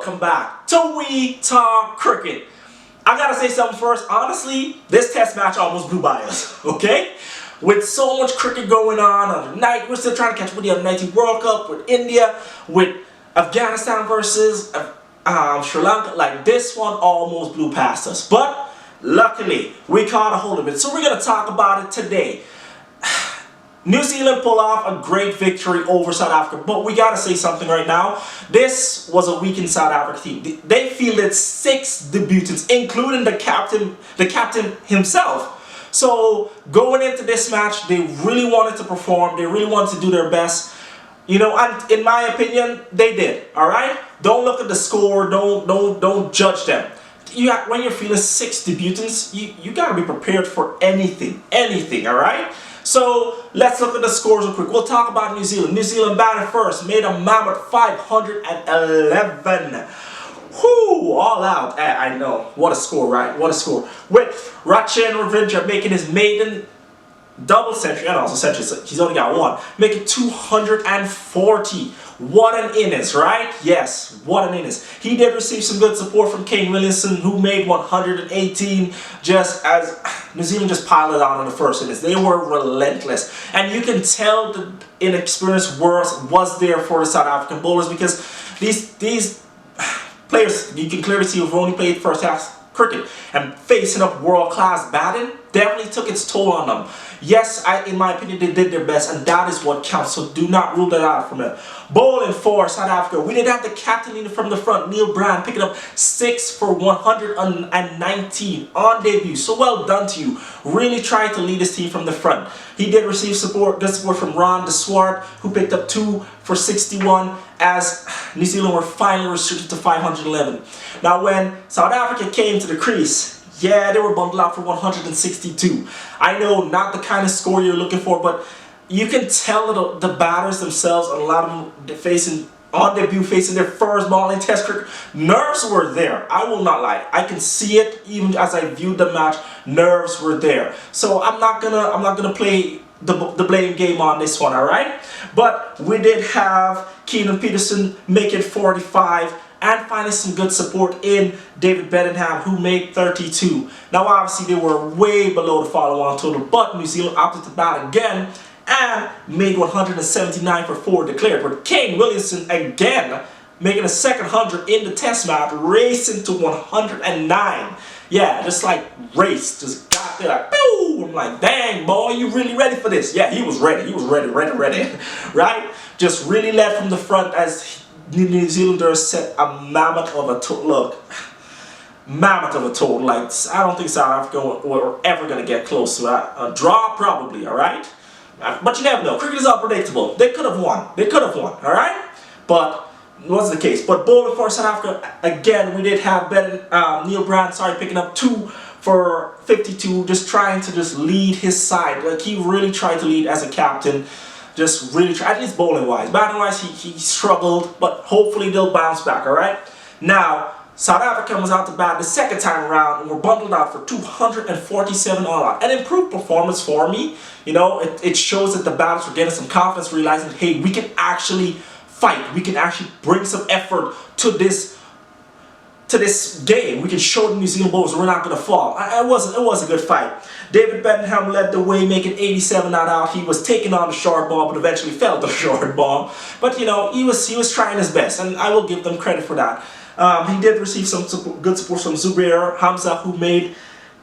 welcome back to We Talk Cricket. I gotta say something first. Honestly, this test match almost blew by us, okay? With so much cricket going on the night, we're still trying to catch up with the under 19 World Cup, with India, with Afghanistan versus Sri Lanka. Like, this one almost blew past us. But luckily, we caught a hold of it. So we're gonna talk about it today. New Zealand pulled off a great victory over South Africa, but we gotta say something right now. This was a weakened South Africa team. They fielded 6 debutants, including the captain himself. So going into this match, they really wanted to perform. They really wanted to do their best. You know, and in my opinion, they did. All right. Don't look at the score. Don't judge them. When you're fielding 6 debutants, you gotta be prepared for anything. All right. So let's look at the scores real quick. We'll talk about New Zealand. New Zealand batted first, made a mammoth 511. Whoo, all out. I know. What a score, right? What a score. With Rachin Ravindra making his maiden double century, and also century, so he's only got one, making 240. What an innings, right? Yes, what an innings. He did receive some good support from Kane Williamson, who made 118, just as New Zealand just piled it on in the first innings. They were relentless. And you can tell the inexperience was there for the South African bowlers, because these players, you can clearly see, who've only played first half cricket, and facing up world-class batting definitely took its toll on them. Yes, in my opinion, they did their best, and that is what counts, so do not rule that out from it. Bowling for South Africa, we did have the captain leading from the front, Neil Brand, picking up 6 for 119 on debut, so well done to you. Really tried to lead his team from the front. He did receive good support from Ron de Swart, who picked up 2 for 61, as New Zealand were finally restricted to 511. Now, when South Africa came to the crease, yeah, they were bundled out for 162. I know, not the kind of score you're looking for, but you can tell the batters themselves, a lot of them on debut, facing their first ball in Test cricket. Nerves were there. I will not lie. I can see it even as I viewed the match. Nerves were there. So I'm not gonna play the blame game on this one, all right? But we did have Keenan Peterson making 45. And finding some good support in David Bedingham, who made 32. Now, obviously, they were way below the follow-on total, but New Zealand opted to bat again and made 179 for 4 declared. But Kane Williamson again making a second 100 in the test match, racing to 109. Yeah, just like raced, just got there like, boom! I'm like, dang, boy, you really ready for this? Yeah, he was ready. He was ready, right? Just really led from the front as New Zealanders set a mammoth of a total. Mammoth of a total. Like, I don't think South Africa were ever going to get close to that. A draw, probably, alright? But you never know. Cricket is unpredictable. They could have won. Alright? But it wasn't the case. But bowling for South Africa, again, we did have Neil Brand, picking up 2 for 52, just trying to lead his side. Like, he really tried to lead as a captain. Just really try, at least bowling wise. Batting wise, he struggled, but hopefully they'll bounce back, alright? Now, South Africa was out to bat the second time around and were bundled out for 247 all out. An improved performance for me. You know, it shows that the batters were getting some confidence, realizing, hey, we can actually fight. We can actually bring some effort to this game. We can show the New Zealand bowlers we're not going to fall. It was a good fight. David Bedingham led the way, making 87 not out. He was taking on the short ball, but eventually fell to the short ball. But, you know, he was trying his best, and I will give them credit for that. He did receive some good support from Zubair Hamza, who made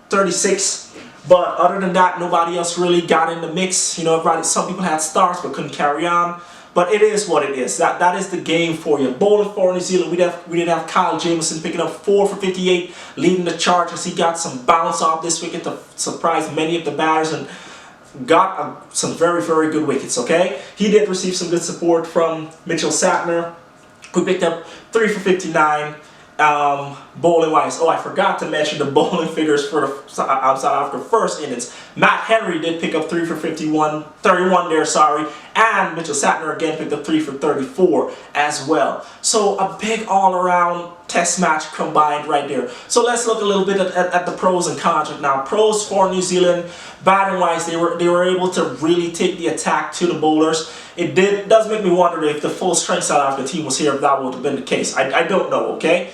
36. But other than that, nobody else really got in the mix. You know, some people had stars but couldn't carry on. But it is what it is. That is the game for you. Bowling for New Zealand, we did have Kyle Jamieson picking up 4 for 58, leading the charge as he got some bounce off this wicket to surprise many of the batters and got some very, very good wickets, okay? He did receive some good support from Mitchell Satner, who picked up 3 for 59. Bowling wise, I forgot to mention the bowling figures for the South Africa first innings. Matt Henry did pick up 3 for 31 there, and Mitchell Satner again picked up 3 for 34 as well. So a big all-around test match combined right there. So let's look a little bit at the pros and cons right now. Pros for New Zealand, batting wise, they were able to really take the attack to the bowlers. It does make me wonder if the full strength South African team was here, if that would have been the case. I don't know, okay?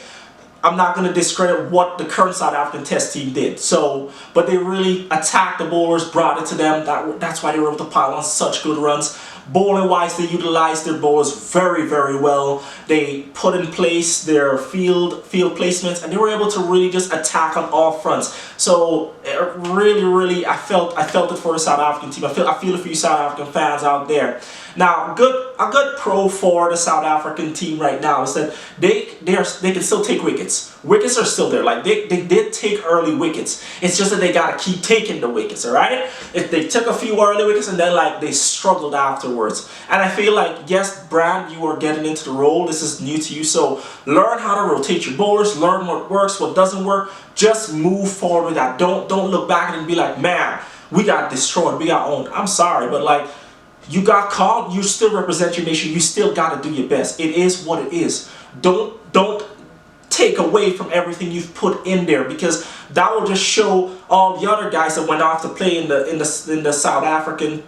I'm not going to discredit what the current South African test team did. So, but they really attacked the bowlers, brought it to them. That's why they were able to pile on such good runs. Bowling wise, they utilized their bowlers very, very well. They put in place their field placements, and they were able to really just attack on all fronts. So really, I felt it for the South African team. I feel it for you South African fans out there. Now, a good pro for the South African team right now is that they can still take wickets. Wickets are still there. Like they did take early wickets. It's just that they gotta keep taking the wickets, alright? If they took a few early wickets and then like they struggled afterwards. And I feel like, yes, Brand, you are getting into the role. This is new to you. So learn how to rotate your bowlers, learn what works, what doesn't work. Just move forward with that. Don't look back and be like, man, we got destroyed, we got owned. I'm sorry, but like, you got called, you still represent your nation, you still got to do your best. It is what it is. Don't take away from everything you've put in there, because that will just show all the other guys that went off to play in the South African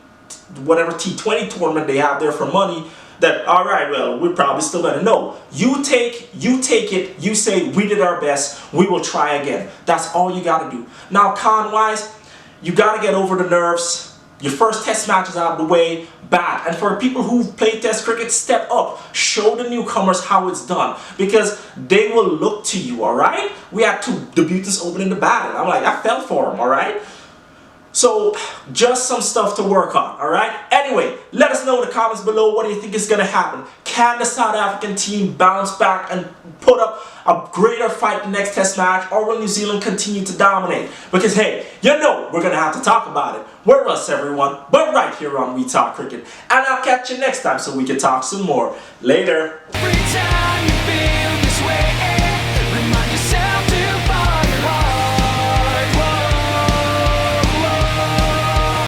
whatever T20 tournament they have there for money that, all right, well, we're probably still gonna know. You take it, you say we did our best, we will try again. That's all you got to do. Now, con wise, you got to get over the nerves. Your first test match is out of the way, bat. And for people who've played test cricket, step up. Show the newcomers how it's done, because they will look to you, alright? We had 2 debutants opening the batting. I'm like, I fell for them, alright? So, just some stuff to work on, alright? Anyway, let us know in the comments below, what do you think is going to happen? Can the South African team bounce back and put up a greater fight the next test match, or will New Zealand continue to dominate? Because hey, you know we're going to have to talk about it. Where else, everyone? But right here on We Talk Cricket. And I'll catch you next time so we can talk some more. Later.